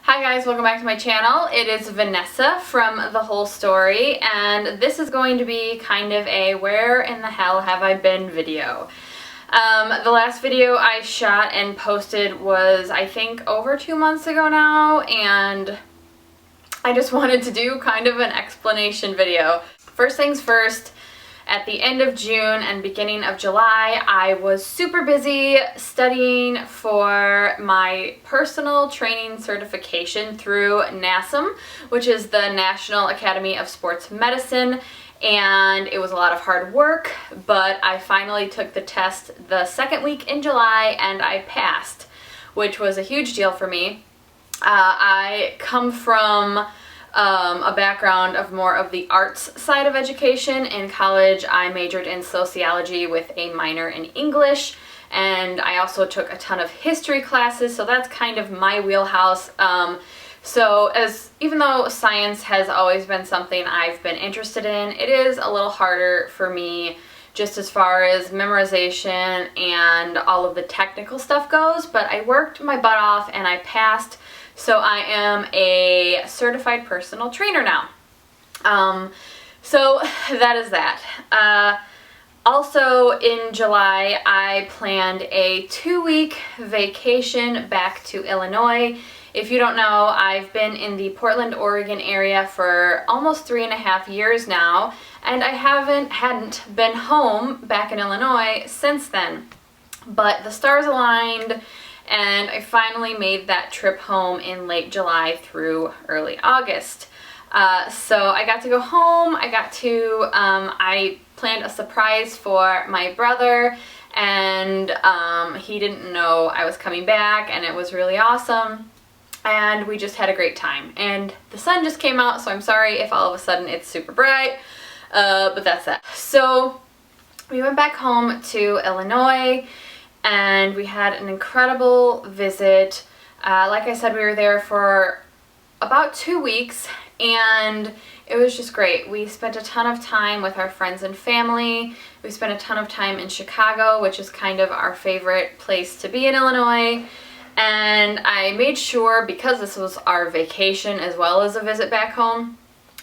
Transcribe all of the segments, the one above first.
Hi guys, welcome back to my channel. It is Vanessa from The Whole Story, and this is going to be kind of a where in the hell have I been video. The last video I shot and posted was, I think, over 2 months ago now, and I just wanted to do kind of an explanation video. First things first, at the end of June and beginning of July, I was super busy studying for my personal training certification through NASM, which is the National Academy of Sports Medicine, and it was a lot of hard work, but I finally took the test the second week in July and I passed, which was a huge deal for me. I come from a background of more of the arts side of education. In college, I majored in sociology with a minor in English, and I also took a ton of history classes, so that's kind of my wheelhouse. Even though science has always been something I've been interested in, it is a little harder for me just as far as memorization and all of the technical stuff goes, but I worked my butt off and I passed. So I am a certified personal trainer now. So that is that. Also in July, I planned a 2-week vacation back to Illinois. If you don't know, I've been in the Portland, Oregon area for almost 3.5 years now, and I hadn't been home back in Illinois since then. But the stars aligned, and I finally made that trip home in late July through early August. So I got to go home. I planned a surprise for my brother, and he didn't know I was coming back, and it was really awesome. And we just had a great time. And the sun just came out, so I'm sorry if all of a sudden it's super bright, but that's that. So we went back home to Illinois, and we had an incredible visit. Like I said, we were there for about 2 weeks, and it was just great. We spent a ton of time with our friends and family. We spent a ton of time in Chicago, which is kind of our favorite place to be in Illinois. And I made sure, because this was our vacation as well as a visit back home,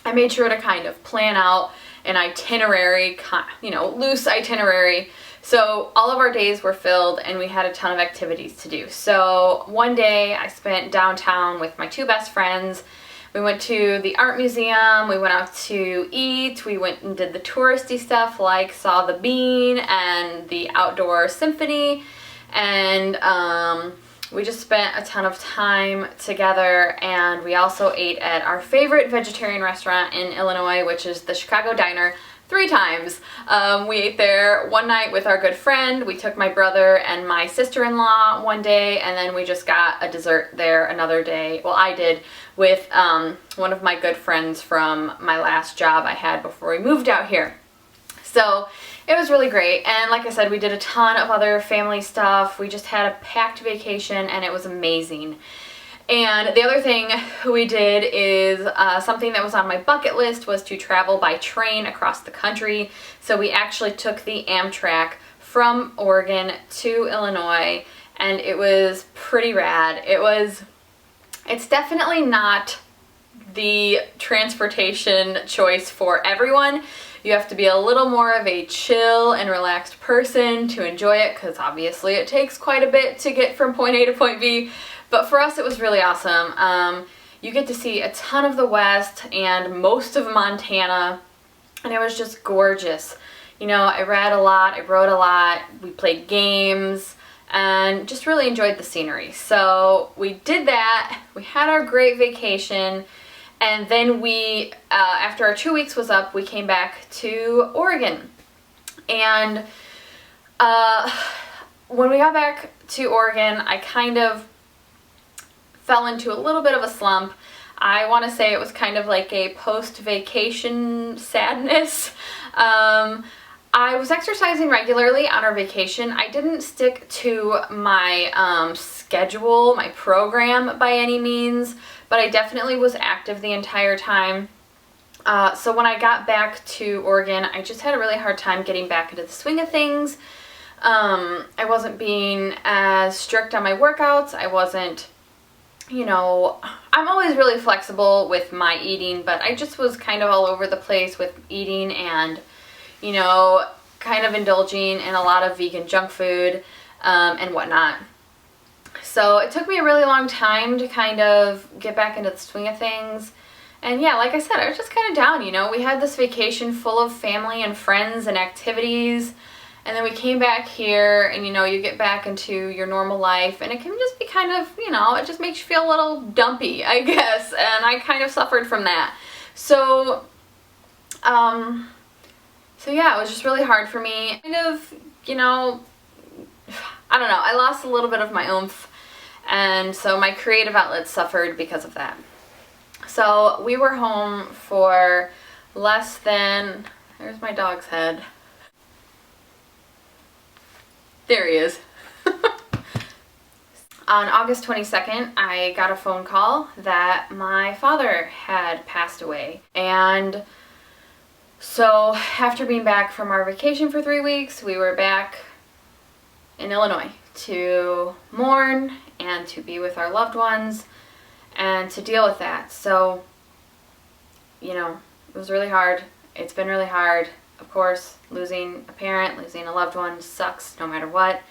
I made sure to kind of plan out an itinerary, loose itinerary. So all of our days were filled and we had a ton of activities to do. So one day I spent downtown with my 2 best friends. We went to the art museum, we went out to eat, we went and did the touristy stuff like saw the Bean and the outdoor symphony, and we just spent a ton of time together. And we also ate at our favorite vegetarian restaurant in Illinois, which is the Chicago Diner, 3 times. We ate there one night with our good friend. We took my brother and my sister-in-law one day, and then we just got a dessert there another day. Well, I did, with one of my good friends from my last job I had before we moved out here. So it was really great, and like I said, we did a ton of other family stuff. We just had a packed vacation, and it was amazing. And the other thing we did is something that was on my bucket list was to travel by train across the country. So we actually took the Amtrak from Oregon to Illinois, and it was pretty rad. It's definitely not the transportation choice for everyone. You have to be a little more of a chill and relaxed person to enjoy it, because obviously it takes quite a bit to get from point A to point B. But for us, it was really awesome. You get to see a ton of the West and most of Montana, and it was just gorgeous. I read a lot, I wrote a lot, we played games, and just really enjoyed the scenery. So we did that, we had our great vacation, and then we, after our 2 weeks was up, we came back to Oregon. And when we got back to Oregon, I kind of fell into a little bit of a slump. I want to say it was kind of like a post-vacation sadness. I was exercising regularly on our vacation. I didn't stick to my schedule, my program by any means, but I definitely was active the entire time. So when I got back to Oregon, I just had a really hard time getting back into the swing of things. I wasn't being as strict on my workouts. I wasn't you know, I'm always really flexible with my eating, but I just was kind of all over the place with eating and, you know, kind of indulging in a lot of vegan junk food and whatnot. So it took me a really long time to kind of get back into the swing of things. And yeah, like I said, I was just kind of down, you know. We had this vacation full of family and friends and activities. And then we came back here and, you know, you get back into your normal life and it can just be kind of, you know, it just makes you feel a little dumpy, I guess. And I kind of suffered from that. So yeah, it was just really hard for me. Kind of, you know, I don't know, I lost a little bit of my oomph. And so my creative outlets suffered because of that. So we were home for less than, there's my dog's head. There he is. On August 22nd, I got a phone call that my father had passed away. And so after being back from our vacation for 3 weeks, we were back in Illinois to mourn and to be with our loved ones and to deal with that. So, you know, it was really hard. It's been really hard. Of course, losing a parent, losing a loved one sucks no matter what.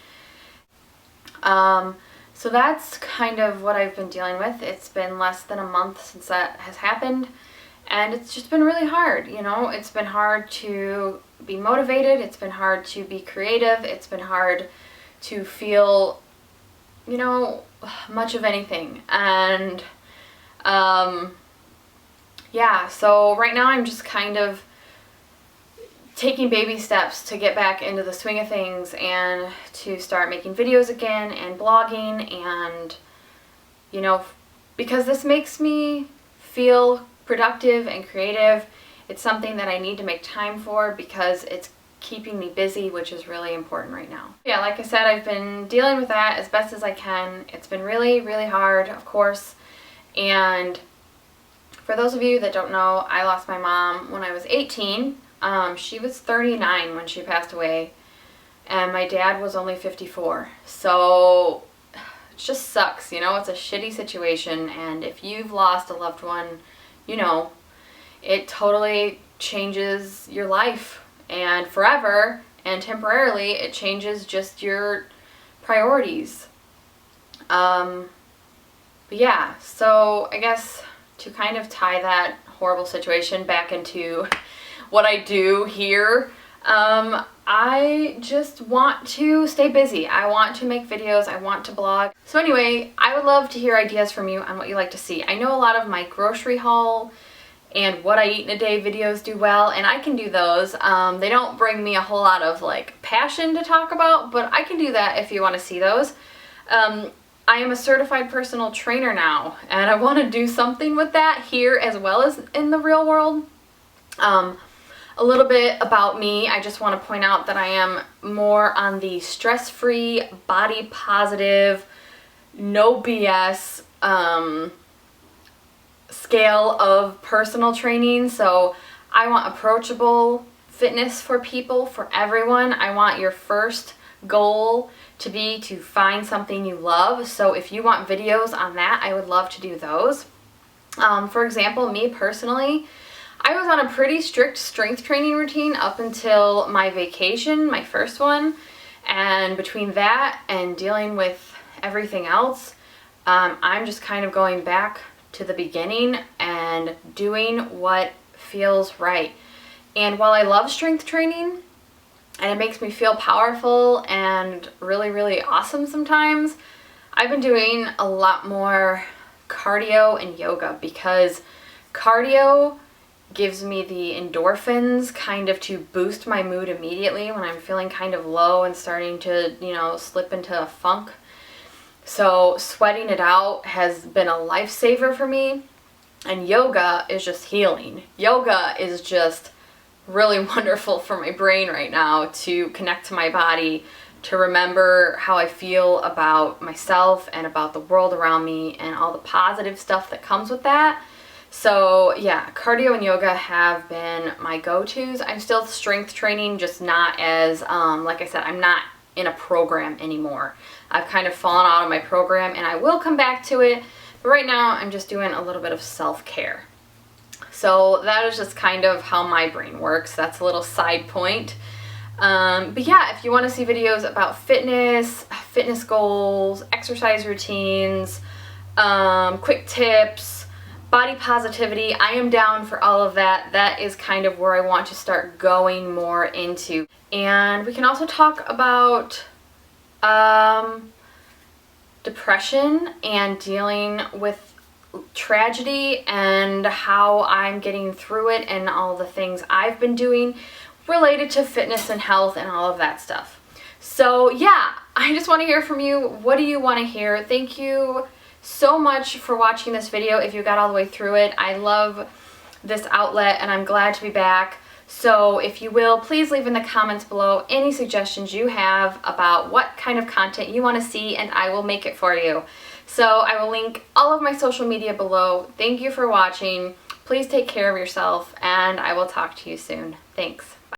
So that's kind of what I've been dealing with. It's been less than a month since that has happened, and it's just been really hard, you know. It's been hard to be motivated. It's been hard to be creative. It's been hard to feel, you know, much of anything. And yeah, so right now I'm just kind of taking baby steps to get back into the swing of things and to start making videos again and blogging, and, you know, because this makes me feel productive and creative. It's something that I need to make time for because it's keeping me busy, which is really important right now. Yeah, like I said, I've been dealing with that as best as I can. It's been really, really hard, of course. And for those of you that don't know, I lost my mom when I was 18. She was 39 when she passed away, and my dad was only 54. So it just sucks, you know. It's a shitty situation, and if you've lost a loved one, you know, it totally changes your life, and forever and temporarily it changes just your priorities. But yeah, so I guess to kind of tie that horrible situation back into what I do here, I just want to stay busy. I want to make videos. I want to blog. So anyway, I would love to hear ideas from you on what you like to see. I know a lot of my grocery haul and what I eat in a day videos do well, and I can do those. They don't bring me a whole lot of like passion to talk about, but I can do that if you want to see those. I am a certified personal trainer now, and I want to do something with that here as well as in the real world. A little bit about me, I just want to point out that I am more on the stress-free, body-positive, no BS scale of personal training. So I want approachable fitness for people, for everyone. I want your first goal to be to find something you love. So if you want videos on that, I would love to do those. For example, me personally, I was on a pretty strict strength training routine up until my vacation, my first one, and between that and dealing with everything else, I'm just kind of going back to the beginning and doing what feels right. And while I love strength training and it makes me feel powerful and really, really awesome sometimes, I've been doing a lot more cardio and yoga because cardio gives me the endorphins kind of to boost my mood immediately when I'm feeling kind of low and starting to, you know, slip into a funk. So sweating it out has been a lifesaver for me, and yoga is just healing. Yoga is just really wonderful for my brain right now to connect to my body, to remember how I feel about myself and about the world around me and all the positive stuff that comes with that. So yeah, cardio and yoga have been my go-tos. I'm still strength training, just not as, like I said, I'm not in a program anymore. I've kind of fallen out of my program, and I will come back to it, But right now I'm just doing a little bit of self-care. So that is just kind of how my brain works. That's a little side point. But yeah, if you want to see videos about fitness, fitness goals, exercise routines, quick tips, body positivity, I am down for all of that. That is kind of where I want to start going more into. And we can also talk about depression and dealing with tragedy and how I'm getting through it and all the things I've been doing related to fitness and health and all of that stuff. So yeah, I just want to hear from you. What do you want to hear? Thank you so much for watching this video if you got all the way through it. I love this outlet and I'm glad to be back. So if you will, please leave in the comments below any suggestions you have about what kind of content you want to see, and I will make it for you. So I will link all of my social media below. Thank you for watching. Please take care of yourself, and I will talk to you soon. Thanks.